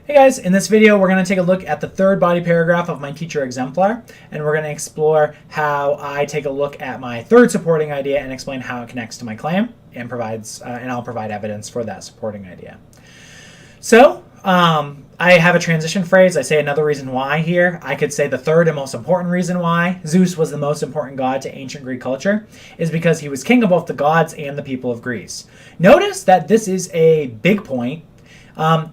Hey guys, in this video we're going to take a look at the third body paragraph of my teacher exemplar, and we're going to explore how I take a look at my third supporting idea and explain how it connects to my claim and I'll provide evidence for that supporting idea. So I have a transition phrase. I say another reason why here. I could say the third and most important reason why Zeus was the most important god to ancient Greek culture is because he was king of both the gods and the people of Greece. Notice that this is a big point.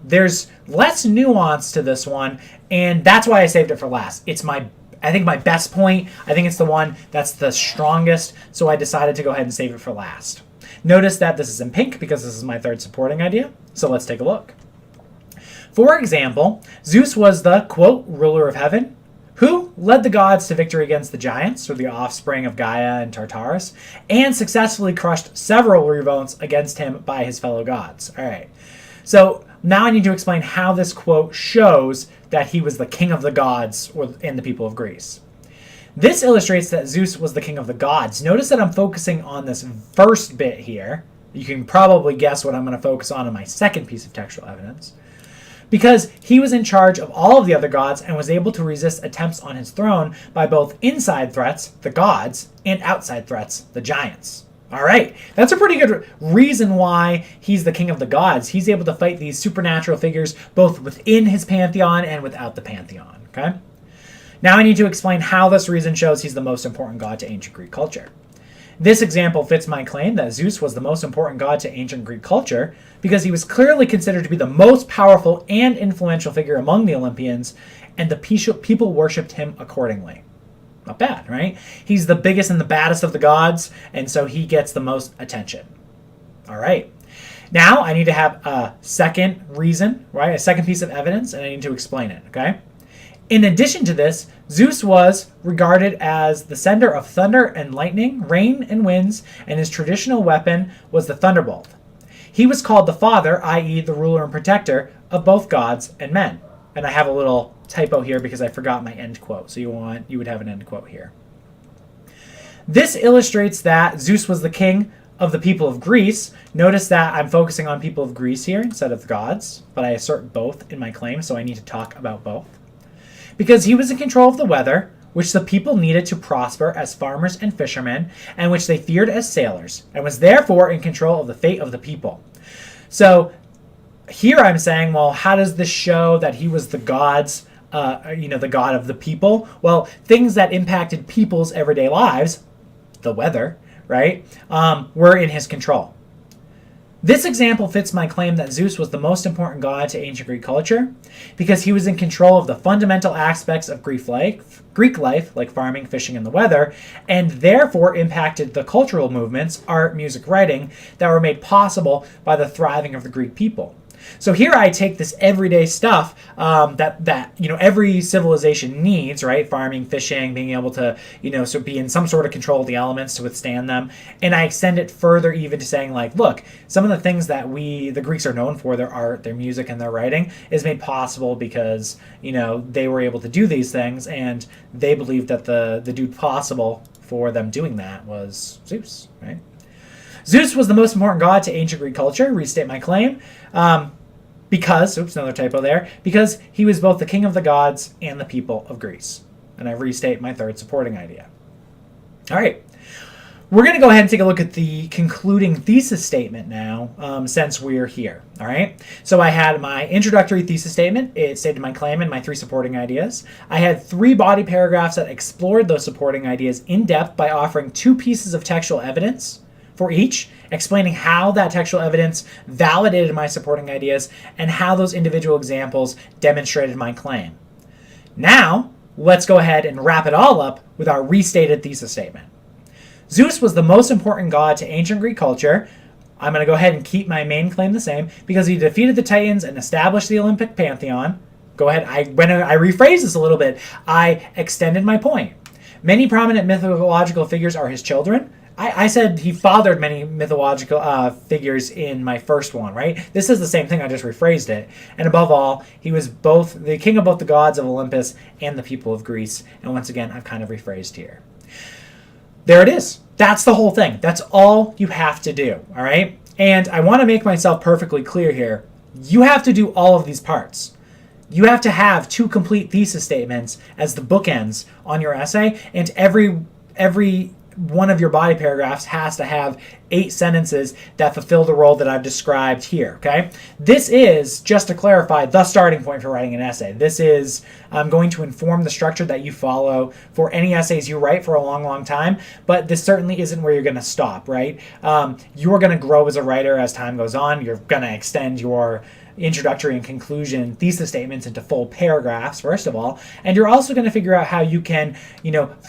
There's less nuance to this one, and that's why I saved it for last. It's I think my best point. I think it's the one that's the strongest, so I decided to go ahead and save it for last. Notice that this is in pink because this is my third supporting idea, so let's take a look. For example, Zeus was the, quote, ruler of heaven, who led the gods to victory against the giants, or the offspring of Gaia and Tartarus, and successfully crushed several revolts against him by his fellow gods. All right. So now I need to explain how this quote shows that he was the king of the gods and the people of Greece. This illustrates that Zeus was the king of the gods. Notice that I'm focusing on this first bit here. You can probably guess what I'm going to focus on in my second piece of textual evidence. Because he was in charge of all of the other gods and was able to resist attempts on his throne by both inside threats, the gods, and outside threats, the giants. All right, that's a pretty good reason why he's the king of the gods. He's able to fight these supernatural figures both within his pantheon and without the pantheon, okay? Now I need to explain how this reason shows he's the most important god to ancient Greek culture. This example fits my claim that Zeus was the most important god to ancient Greek culture because he was clearly considered to be the most powerful and influential figure among the Olympians, and the people worshipped him accordingly. Not bad, right? He's the biggest and the baddest of the gods, and so he gets the most attention. All right. Now I need to have a second reason, right? A second piece of evidence, and I need to explain it, okay? In addition to this, Zeus was regarded as the sender of thunder and lightning, rain and winds, and his traditional weapon was the thunderbolt. He was called the father, i.e. the ruler and protector, of both gods and men. And I have a little typo here because I forgot my end quote. So you would have an end quote here. This illustrates that Zeus was the king of the people of Greece. Notice that I'm focusing on people of Greece here instead of gods, but I assert both in my claim, so I need to talk about both. Because he was in control of the weather, which the people needed to prosper as farmers and fishermen, and which they feared as sailors, and was therefore in control of the fate of the people. So here I'm saying, well, how does this show that he was the gods, the god of the people? Well, things that impacted people's everyday lives, the weather, right, were in his control. This example fits my claim that Zeus was the most important god to ancient Greek culture because he was in control of the fundamental aspects of Greek life, like farming, fishing, and the weather, and therefore impacted the cultural movements, art, music, writing, that were made possible by the thriving of the Greek people. So here I take this everyday stuff that every civilization needs, right? Farming, fishing, being able to so be in some sort of control of the elements to withstand them, and I extend it further even to saying like, look, some of the things that the Greeks are known for, their art, their music, and their writing, is made possible because they were able to do these things, and they believed that the dude possible for them doing that was Zeus, right? Zeus was the most important god to ancient Greek culture, restate my claim, because he was both the king of the gods and the people of Greece. And I restate my third supporting idea. All right. We're going to go ahead and take a look at the concluding thesis statement now, since we're here. All right. So I had my introductory thesis statement. It stated my claim and my three supporting ideas. I had 3 body paragraphs that explored those supporting ideas in depth by offering 2 pieces of textual evidence for each, explaining how that textual evidence validated my supporting ideas and how those individual examples demonstrated my claim. Now, let's go ahead and wrap it all up with our restated thesis statement. Zeus was the most important god to ancient Greek culture. I'm going to go ahead and keep my main claim the same because he defeated the Titans and established the Olympic pantheon. Go ahead. When I rephrased this a little bit, I extended my point. Many prominent mythological figures are his children. I said he fathered many mythological figures in my first one, right? This is the same thing, I just rephrased it. And above all, he was both the king of both the gods of Olympus and the people of Greece. And once again, I've kind of rephrased here. There it is. That's the whole thing. That's all you have to do, all right? And I want to make myself perfectly clear here. You have to do all of these parts. you have to have 2 complete thesis statements as the bookends on your essay, and every one of your body paragraphs has to have 8 sentences that fulfill the role that I've described here, okay? This is, just to clarify, the starting point for writing an essay. This is going to inform the structure that you follow for any essays you write for a long, long time, but this certainly isn't where you're going to stop, right? You're going to grow as a writer as time goes on. You're going to extend your introductory and conclusion thesis statements into full paragraphs, first of all, and you're also going to figure out how you can,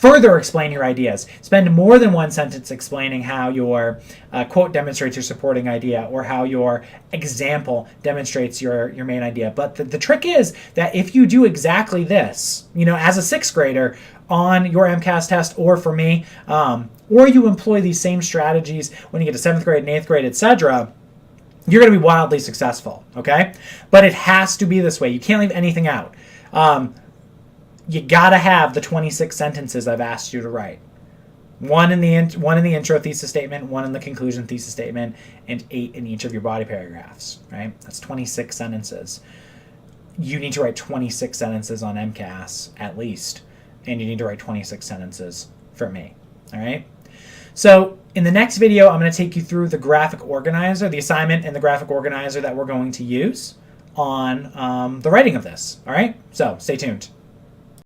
further explain your ideas. Spend more than one sentence explaining how your quote demonstrates your supporting idea, or how your example demonstrates your main idea. But the trick is that if you do exactly this, as a 6th grader on your MCAS test, or for me, or you employ these same strategies when you get to 7th grade and 8th grade, etc., you're going to be wildly successful, okay? But it has to be this way. You can't leave anything out. You got to have the 26 sentences I've asked you to write. One in the intro thesis statement, 1 in the conclusion thesis statement, and 8 in each of your body paragraphs, right? That's 26 sentences. You need to write 26 sentences on MCAS, at least, and you need to write 26 sentences for me, all right? So in the next video, I'm going to take you through the graphic organizer, the assignment and the graphic organizer that we're going to use on the writing of this. All right, so stay tuned.